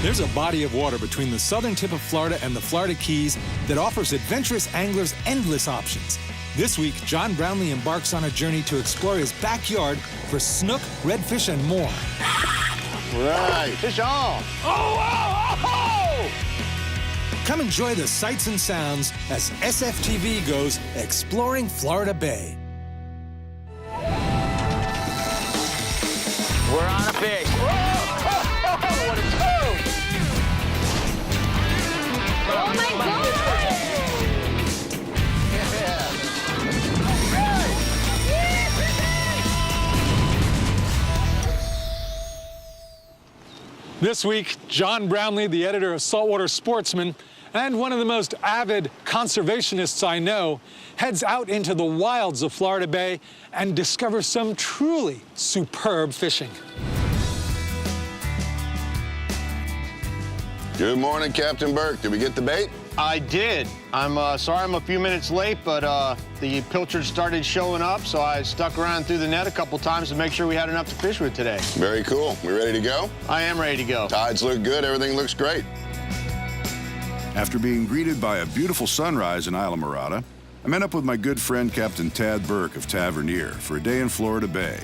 There's a body of water between the southern tip of Florida and the Florida Keys that offers adventurous anglers endless options. This week, John Brownlee embarks on a journey to explore his backyard for snook, redfish, and more. Right. Fish on. Oh! Come enjoy the sights and sounds as SFTV goes exploring Florida Bay. We're on a fish. Whoa! What a toad! Oh my God! This week, John Brownlee, the editor of Salt Water Sportsman, and one of the most avid conservationists I know, heads out into the wilds of Florida Bay and discovers some truly superb fishing. Good morning, Captain Burke. Did we get the bait? I did. I'm sorry I'm a few minutes late, but the pilchard started showing up, so I stuck around through the net a couple times to make sure we had enough to fish with today. Very cool. We ready to go? I am ready to go. Tides look good. Everything looks great. After being greeted by a beautiful sunrise in Islamorada, I met up with my good friend Captain Tad Burke of Tavernier for a day in Florida Bay.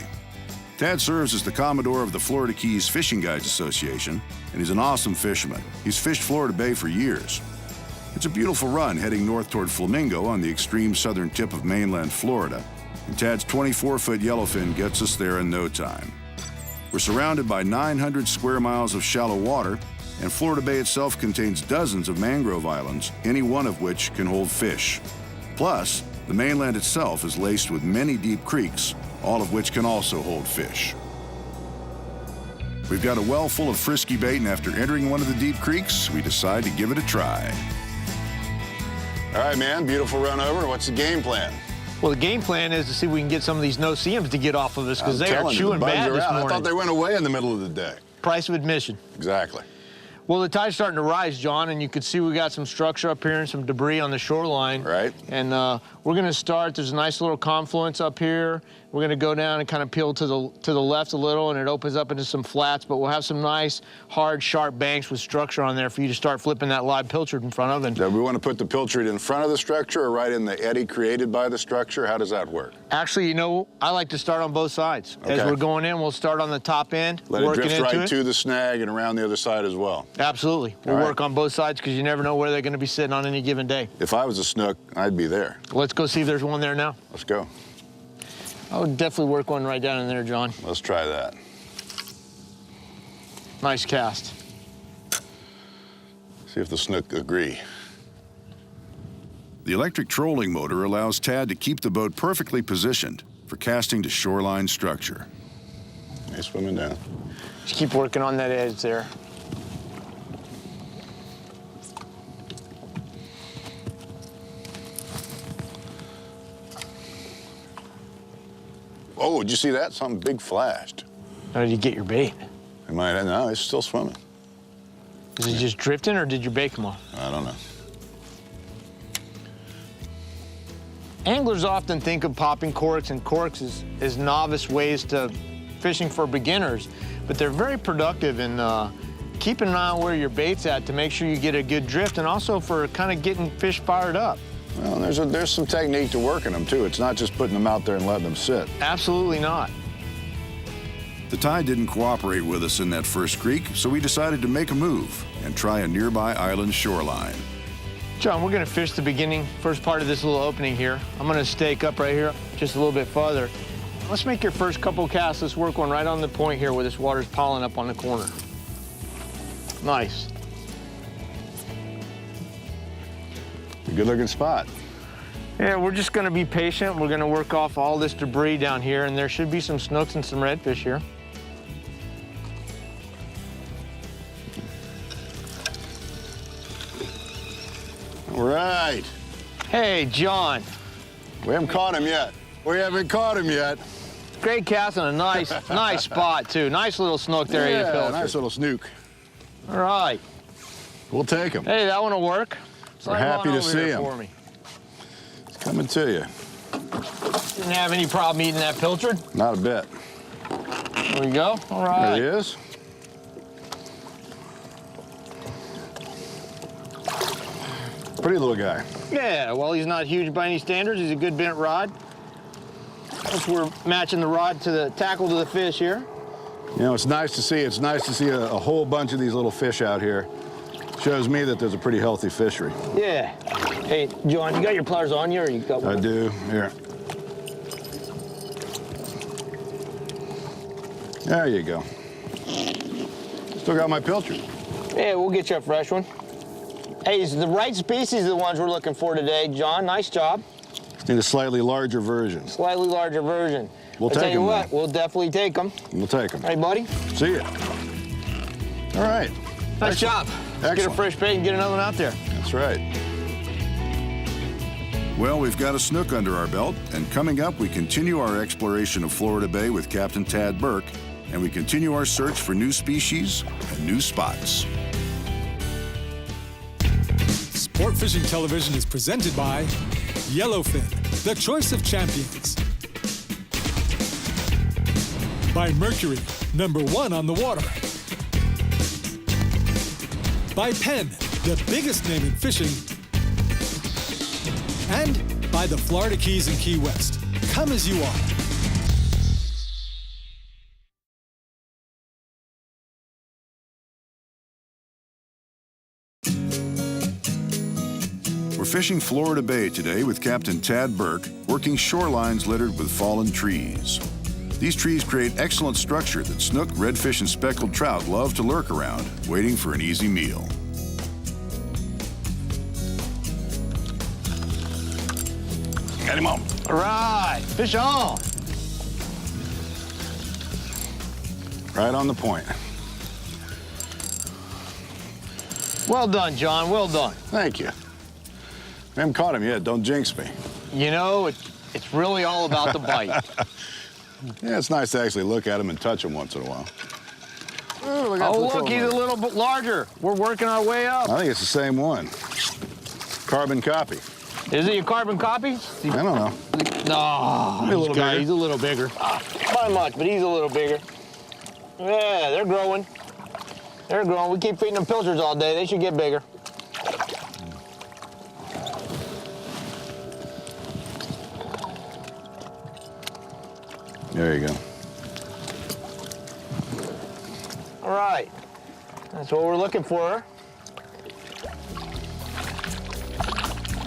Tad serves as the Commodore of the Florida Keys Fishing Guides Association, and he's an awesome fisherman. He's fished Florida Bay for years. It's a beautiful run heading north toward Flamingo on the extreme southern tip of mainland Florida, and Tad's 24-foot yellowfin gets us there in no time. We're surrounded by 900 square miles of shallow water, and Florida Bay itself contains dozens of mangrove islands, any one of which can hold fish. Plus, the mainland itself is laced with many deep creeks, all of which can also hold fish. We've got a well full of frisky bait, and after entering one of the deep creeks, we decide to give it a try. All right, man. Beautiful run over. What's the game plan? Well, the game plan is to see if we can get some of these no-see-ums to get off of us, because they are chewing bad this morning. I thought they went away in the middle of the day. Price of admission. Exactly. Well, the tide's starting to rise, John, and you can see we got some structure up here and some debris on the shoreline. Right. And we're going to start. There's a nice little confluence up here. We're going to go down and kind of peel to the left a little, and it opens up into some flats. But we'll have some nice, hard, sharp banks with structure on there for you to start flipping that live pilchard in front of. And Do we want to put the pilchard in front of the structure or right in the eddy created by the structure? How does that work? Actually, you know, I like to start on both sides. Okay. As we're going in, we'll start on the top end, Let it working drift into right it. to the snag and around the other side as well. Absolutely. We'll All right. work on both sides because you never know where they're going to be sitting on any given day. If I was a snook, I'd be there. Let's go see if there's one there now. Let's go. I would definitely work one right down in there, John. Let's try that. Nice cast. See if the snook agree. The electric trolling motor allows Tad to keep the boat perfectly positioned for casting to shoreline structure. He's swimming down. Just keep working on that edge there. Oh, did you see that? Something big flashed. How did you get your bait? No, it's still swimming. Is it just drifting, or did your bait come off? I don't know. Anglers often think of popping corks and corks as novice ways to fishing for beginners, but they're very productive in keeping an eye on where your bait's at to make sure you get a good drift, and also for kind of getting fish fired up. Well, there's some technique to working them, too. It's not just putting them out there and letting them sit. Absolutely not. The tide didn't cooperate with us in that first creek, so we decided to make a move and try a nearby island shoreline. John, we're going to fish the first part of this little opening here. I'm going to stake up right here just a little bit farther. Let's make your first couple casts. Let's work one right on the point here where this water's piling up on the corner. Nice. A good-looking spot. Yeah, we're just going to be patient. We're going to work off all this debris down here, and there should be some snooks and some redfish here. All right. Hey, John. We haven't caught him yet. Great cast on a nice spot, too. Nice little snook there. Yeah, nice little snook. All right. We'll take him. Hey, that one will work. We're happy to see him. For me. It's coming to you. Didn't have any problem eating that pilchard. Not a bit. There we go. All right. There he is. Pretty little guy. Yeah, well, he's not huge by any standards. He's a good bent rod. As we're matching the rod to the tackle to the fish here. You know, it's nice to see. It's nice to see a whole bunch of these little fish out here. Shows me that there's a pretty healthy fishery. Yeah. Hey, John, you got your pliers on you, or you got one? I do. Here. There you go. Still got my pilchard. Yeah, we'll get you a fresh one. Hey, is the right species the ones we're looking for today, John? Nice job. Just need a slightly larger version. Slightly larger version. We'll I'll take tell you them, what, then. we'll definitely take them. We'll take them. All right, buddy. See ya. All right. Nice job. Let's get a fresh bait and get another one out there. That's right. Well, we've got a snook under our belt, and coming up, we continue our exploration of Florida Bay with Captain Tad Burke, and we continue our search for new species and new spots. Sport Fishing Television is presented by Yellowfin, the choice of champions. By Mercury, #1 on the water. By Penn, the biggest name in fishing. And by the Florida Keys and Key West. Come as you are. We're fishing Florida Bay today with Captain Tad Burke, working shorelines littered with fallen trees. These trees create excellent structure that snook, redfish, and speckled trout love to lurk around, waiting for an easy meal. Got him on. All right, fish on. Right on the point. Well done, John, well done. Thank you. I haven't caught him yet. Don't jinx me. You know, it's really all about the bite. Yeah, it's nice to actually look at him and touch him once in a while. Oh, look, he's a little bit larger. We're working our way up. I think it's the same one. Carbon copy. Is it your carbon copy? I don't know. No, Maybe a little bigger. He's a little bigger. Not by much, but he's a little bigger. Yeah, they're growing. They're growing. We keep feeding them pilchards all day. They should get bigger. There you go. All right. That's what we're looking for.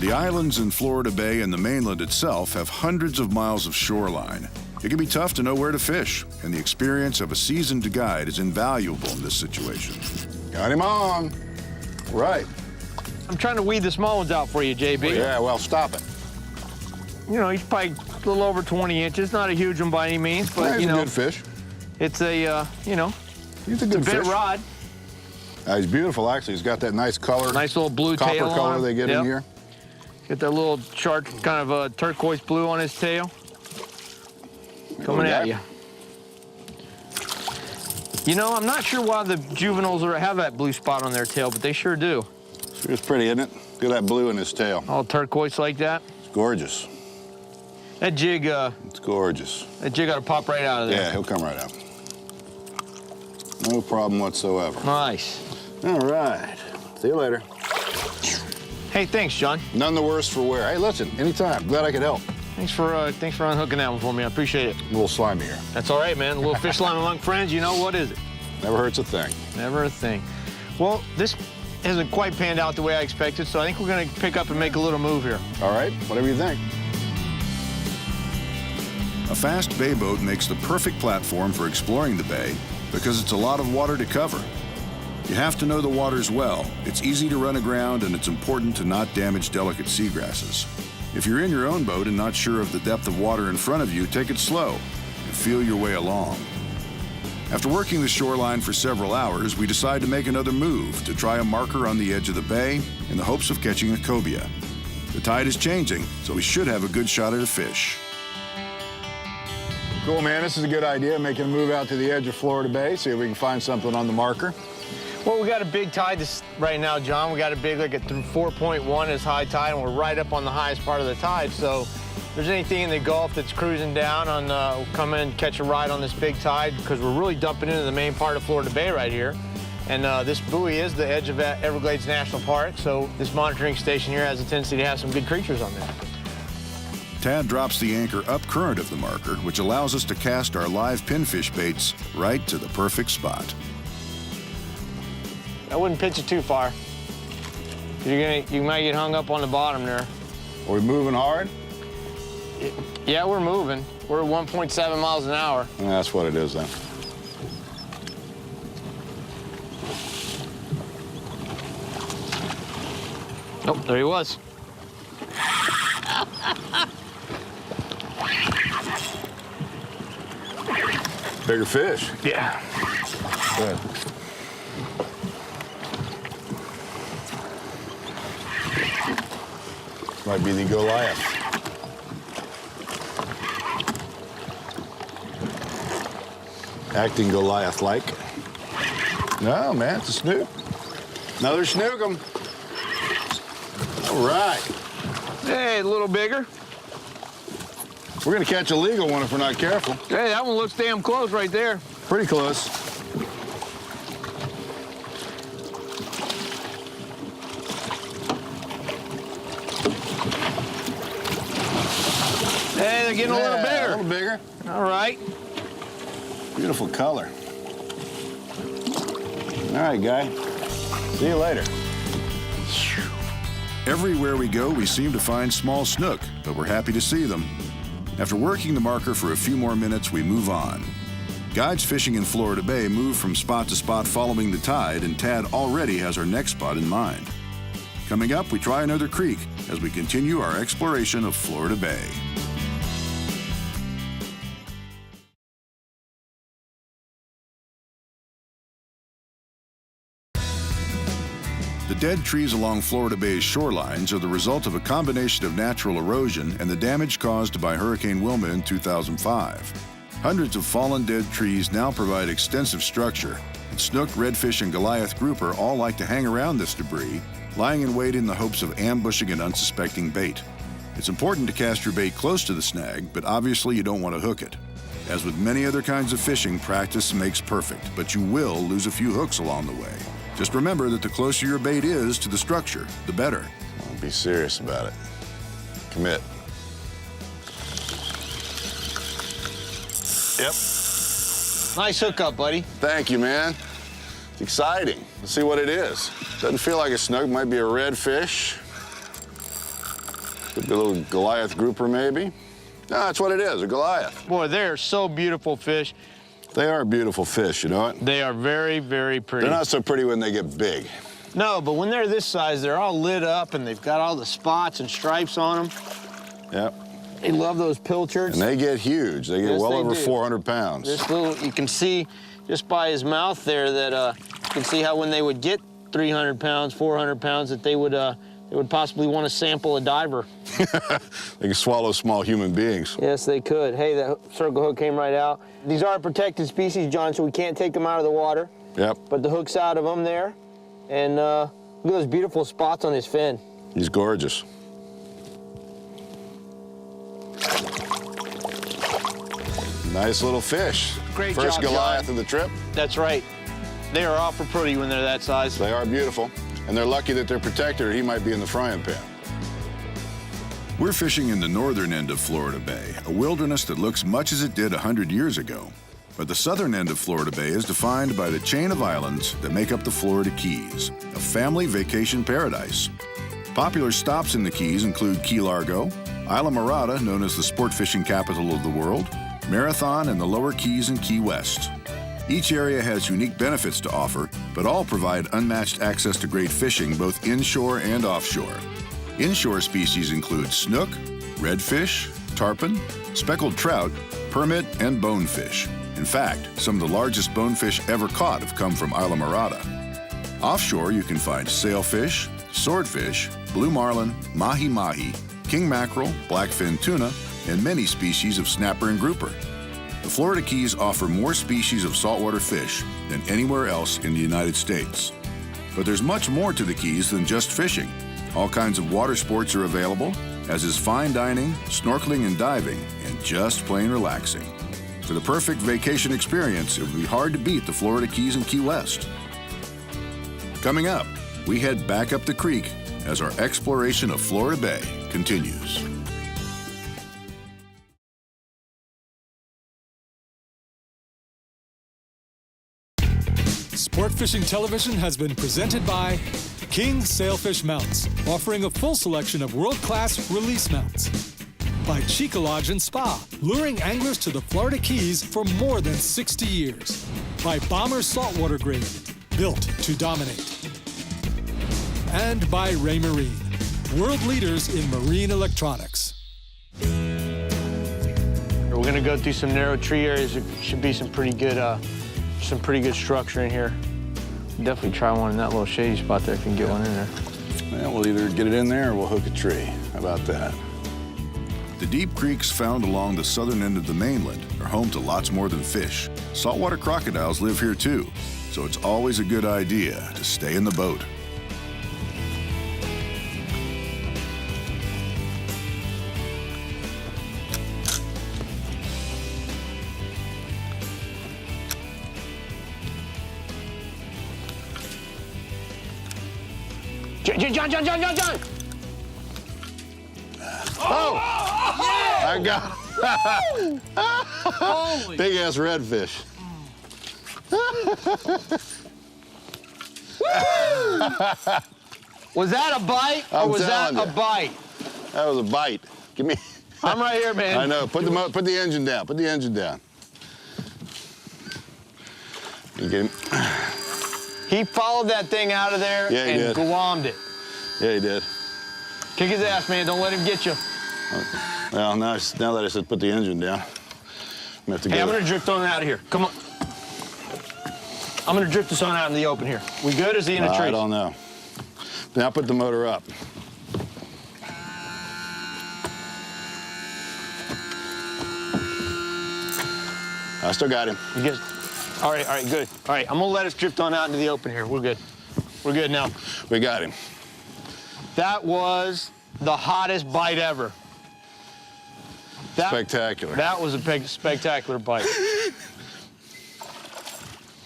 The islands in Florida Bay and the mainland itself have hundreds of miles of shoreline. It can be tough to know where to fish, and the experience of a seasoned guide is invaluable in this situation. Got him on. Right. I'm trying to weed the small ones out for you, JB. Yeah, well, stop it. You know, he's probably a little over 20 inches. Not a huge one by any means, but, He's you know. a good fish. It's a, you know, He's a good bit fish. rod. He's beautiful, actually. He's got that nice color. Nice little blue copper tail on color him. they get Yep. in here. Got that little sharp kind of turquoise blue on his tail. Coming at you. You know, I'm not sure why the juveniles have that blue spot on their tail, but they sure do. Sure is pretty, isn't it? Look at that blue in his tail. All turquoise like that. It's gorgeous. That jig ought It's gorgeous. to pop right out of there. Yeah, he'll come right out. No problem whatsoever. Nice. All right. See you later. Hey, thanks, John. None the worse for wear. Hey, listen, anytime. Glad I could help. Thanks for unhooking that one for me. I appreciate it. A little slimy here. That's all right, man. A little fish slime among friends, you know, what is it? Never hurts a thing. Never a thing. Well, this hasn't quite panned out the way I expected, so I think we're going to pick up and make a little move here. All right, whatever you think. A fast bay boat makes the perfect platform for exploring the bay because it's a lot of water to cover. You have to know the waters well. It's easy to run aground, and it's important to not damage delicate seagrasses. If you're in your own boat and not sure of the depth of water in front of you, take it slow and feel your way along. After working the shoreline for several hours, we decide to make another move to try a marker on the edge of the bay in the hopes of catching a cobia. The tide is changing, so we should have a good shot at a fish. Cool, man. This is a good idea, making a move out to the edge of Florida Bay, see if we can find something on the marker. Well, we got a big tide right now, John. We got a big, like at 4.1 is high tide, and we're right up on the highest part of the tide. So if there's anything in the Gulf that's cruising down on, we'll come in and catch a ride on this big tide, because we're really dumping into the main part of Florida Bay right here. And this buoy is the edge of Everglades National Park, so this monitoring station here has a tendency to have some good creatures on there. Tad drops the anchor up current of the marker, which allows us to cast our live pinfish baits right to the perfect spot. I wouldn't pitch it too far. You might get hung up on the bottom there. Are we moving hard? Yeah, we're moving. We're at 1.7 miles an hour. Yeah, that's what it is then. Oh, there he was. Bigger fish. Yeah. Good. Might be the Goliath. Acting Goliath-like. No, man, it's a snook. Another snookum. All right. Hey, a little bigger. We're gonna catch a legal one if we're not careful. Hey, that one looks damn close right there. Pretty close. Hey, they're getting a little bigger. A little bigger. All right. Beautiful color. All right, guy. See you later. Everywhere we go, we seem to find small snook, but we're happy to see them. After working the marker for a few more minutes, we move on. Guides fishing in Florida Bay move from spot to spot following the tide, and Tad already has our next spot in mind. Coming up, we try another creek as we continue our exploration of Florida Bay. The dead trees along Florida Bay's shorelines are the result of a combination of natural erosion and the damage caused by Hurricane Wilma in 2005. Hundreds of fallen dead trees now provide extensive structure, and snook, redfish, and Goliath grouper all like to hang around this debris, lying in wait in the hopes of ambushing an unsuspecting bait. It's important to cast your bait close to the snag, but obviously you don't want to hook it. As with many other kinds of fishing, practice makes perfect, but you will lose a few hooks along the way. Just remember that the closer your bait is to the structure, the better. I'll be serious about it. Commit. Yep. Nice hookup, buddy. Thank you, man. It's exciting. Let's see what it is. Doesn't feel like a snook. Might be a redfish. Could be a little Goliath grouper, maybe. No, that's what it is, a Goliath. Boy, they're so beautiful fish. They are beautiful fish, you know what? They are very, very pretty. They're not so pretty when they get big. No, but when they're this size, they're all lit up and they've got all the spots and stripes on them. Yep. They love those pilchards. And they get huge. They get Yes, well they over do. 400 pounds. This little, you can see just by his mouth there that you can see how when they would get 300 pounds, 400 pounds, that they would possibly want to sample a diver. They can swallow small human beings. Yes, they could. Hey, the circle hook came right out. These are a protected species, John, so we can't take them out of the water. Yep. But the hook's out of them there. And look at those beautiful spots on his fin. He's gorgeous. Nice little fish. Great First job, Goliath John. of the trip. That's right. They are awful pretty when they're that size. They are beautiful. And they're lucky that they're protected or he might be in the frying pan. We're fishing in the northern end of Florida Bay, a wilderness that looks much as it did 100 years ago. But the southern end of Florida Bay is defined by the chain of islands that make up the Florida Keys, a family vacation paradise. Popular stops in the Keys include Key Largo, Isla Mirada, known as the sport fishing capital of the world, Marathon, and the Lower Keys and Key West. Each area has unique benefits to offer, but all provide unmatched access to great fishing both inshore and offshore. Inshore species include snook, redfish, tarpon, speckled trout, permit, and bonefish. In fact, some of the largest bonefish ever caught have come from Isla Mirada. Offshore, you can find sailfish, swordfish, blue marlin, mahi-mahi, king mackerel, blackfin tuna, and many species of snapper and grouper. The Florida Keys offer more species of saltwater fish than anywhere else in the United States. But there's much more to the Keys than just fishing. All kinds of water sports are available, as is fine dining, snorkeling and diving, and just plain relaxing. For the perfect vacation experience, it would be hard to beat the Florida Keys and Key West. Coming up, we head back up the creek as our exploration of Florida Bay continues. Sport Fishing Television has been presented by King Sailfish Mounts, offering a full selection of world-class release mounts. By Chica Lodge and Spa, luring anglers to the Florida Keys for more than 60 years. By Bomber Saltwater Grade, built to dominate. And by Ray Marine, world leaders in marine electronics. We're gonna go through some narrow tree areas. There should be some pretty good structure in here. Definitely try one in that little shady spot there if you can get one in there. Well, we'll either get it in there or we'll hook a tree. How about that? The deep creeks found along the southern end of the mainland are home to lots more than fish. Saltwater crocodiles live here too, so it's always a good idea to stay in the boat. John! Oh! Yeah! I got Holy! big ass redfish. Was that a bite or was that a bite? That was a bite. Give me. I'm right here, man. I know. Put the engine down. Put the engine down. You get him? He followed that thing out of there Yeah, he and did. glommed it. Yeah, he did. Kick his ass, man. Don't let him get you. Well, now that I said put the engine down, I'm gonna have to Hey, go. I'm gonna drift on out of here. Come on. I'm gonna drift us on out in the open here. We good or is he in a tree? I don't know. Now put the motor up. I still got him. You good? All right, good. All right, I'm gonna let us drift on out into the open here. We're good. We're good now. We got him. That was the hottest bite ever. Spectacular. That was a spectacular bite.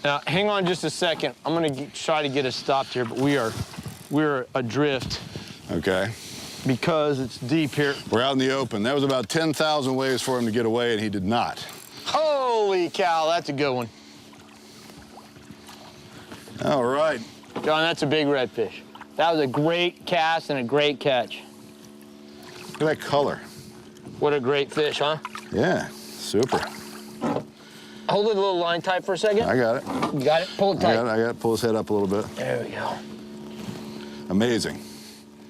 Now, hang on just a second. I'm gonna try to get us stopped here, but we're adrift Okay. because it's deep here. We're out in the open. That was about 10,000 ways for him to get away, and he did not. Holy cow, that's a good one. All right. John, that's a big redfish. That was a great cast and a great catch. Look at that color. What a great fish, huh? Yeah, super. Hold it a little line tight for a second. I got it. You got it? Pull it I tight. got it. Pull his head up a little bit. There we go. Amazing.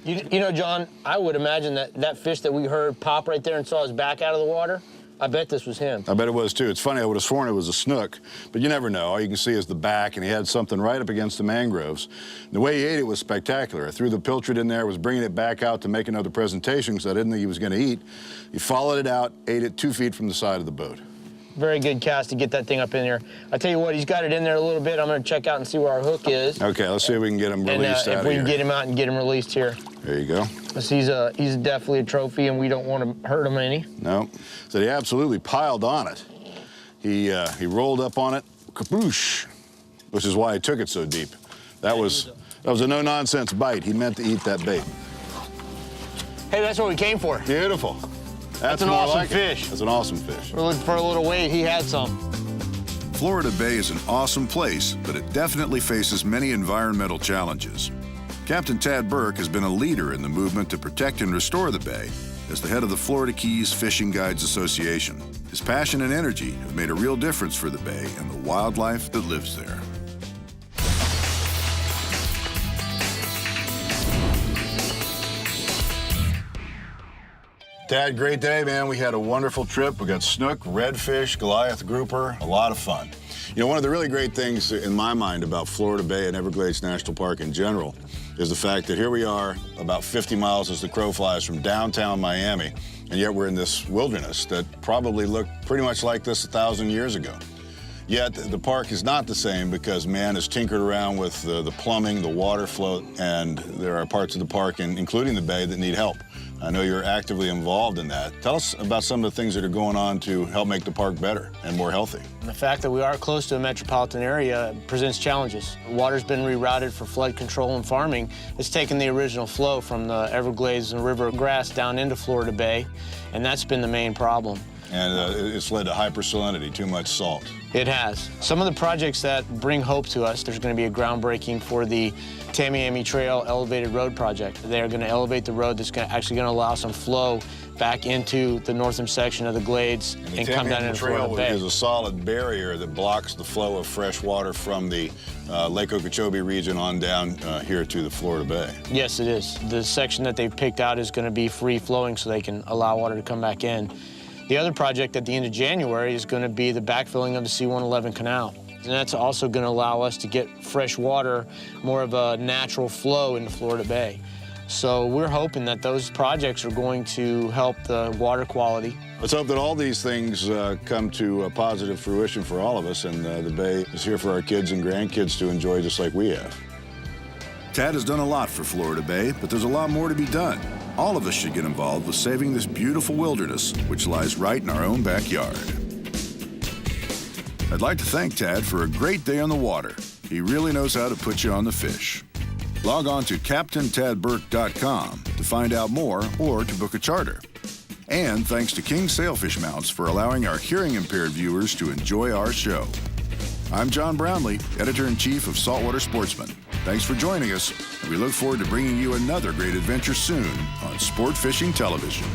You know, John, I would imagine that fish that we heard pop right there and saw his back out of the water, I bet this was him. I bet it was, too. It's funny, I would have sworn it was a snook, but you never know. All you can see is the back, and he had something right up against the mangroves. The way he ate it was spectacular. I threw the pilchard in there, was bringing it back out to make another presentation because I didn't think he was going to eat. He followed it out, ate it 2 feet from the side of the boat. Very good cast to get that thing up in there. I tell you what, he's got it in there a little bit. I'm going to check out and see where our hook is. Okay, let's see if we can get him released and out if of we here. can get him out and get him released here. There you go. Because he's definitely a trophy, and we don't want to hurt him any. No. So he absolutely piled on it. He rolled up on it, kaboosh, which is why he took it so deep. That was a no-nonsense bite. He meant to eat that bait. Hey, that's what we came for. Beautiful. That's an more awesome like it. fish. That's an awesome fish. We're looking for a little weight. He had some. Florida Bay is an awesome place, but it definitely faces many environmental challenges. Captain Tad Burke has been a leader in the movement to protect and restore the bay as the head of the Florida Keys Fishing Guides Association. His passion and energy have made a real difference for the bay and the wildlife that lives there. Dad, great day, man. We had a wonderful trip. We got snook, redfish, Goliath grouper, a lot of fun. You know, one of the really great things in my mind about Florida Bay and Everglades National Park in general is the fact that here we are about 50 miles as the crow flies from downtown Miami, and yet we're in this wilderness that probably looked pretty much like this 1,000 years ago. Yet the park is not the same because man has tinkered around with the plumbing, the water flow, and there are parts of the park, including the bay, that need help. I know you're actively involved in that. Tell us about some of the things that are going on to help make the park better and more healthy. The fact that we are close to a metropolitan area presents challenges. Water's been rerouted for flood control and farming. It's taken the original flow from the Everglades and River Grass down into Florida Bay, and that's been the main problem. And it's led to hypersalinity, too much salt. It has. Some of the projects that bring hope to us, there's going to be a groundbreaking for the Tamiami Trail Elevated Road Project. They're going to elevate the road that's actually going to allow some flow back into the northern section of the Glades and come down into Florida Bay. Is a solid barrier that blocks the flow of fresh water from the Lake Okeechobee region on down here to the Florida Bay. Yes, it is. The section that they've picked out is going to be free flowing so they can allow water to come back in. The other project at the end of January is going to be the backfilling of the C-111 canal. And that's also going to allow us to get fresh water, more of a natural flow into Florida Bay. So we're hoping that those projects are going to help the water quality. Let's hope that all these things come to a positive fruition for all of us, and the Bay is here for our kids and grandkids to enjoy just like we have. Tad has done a lot for Florida Bay, but there's a lot more to be done. All of us should get involved with saving this beautiful wilderness, which lies right in our own backyard. I'd like to thank Tad for a great day on the water. He really knows how to put you on the fish. Log on to CaptainTadBurke.com to find out more or to book a charter. And thanks to King Sailfish Mounts for allowing our hearing-impaired viewers to enjoy our show. I'm John Brownlee, Editor-in-Chief of Salt Water Sportsman. Thanks for joining us, and we look forward to bringing you another great adventure soon on Sport Fishing Television.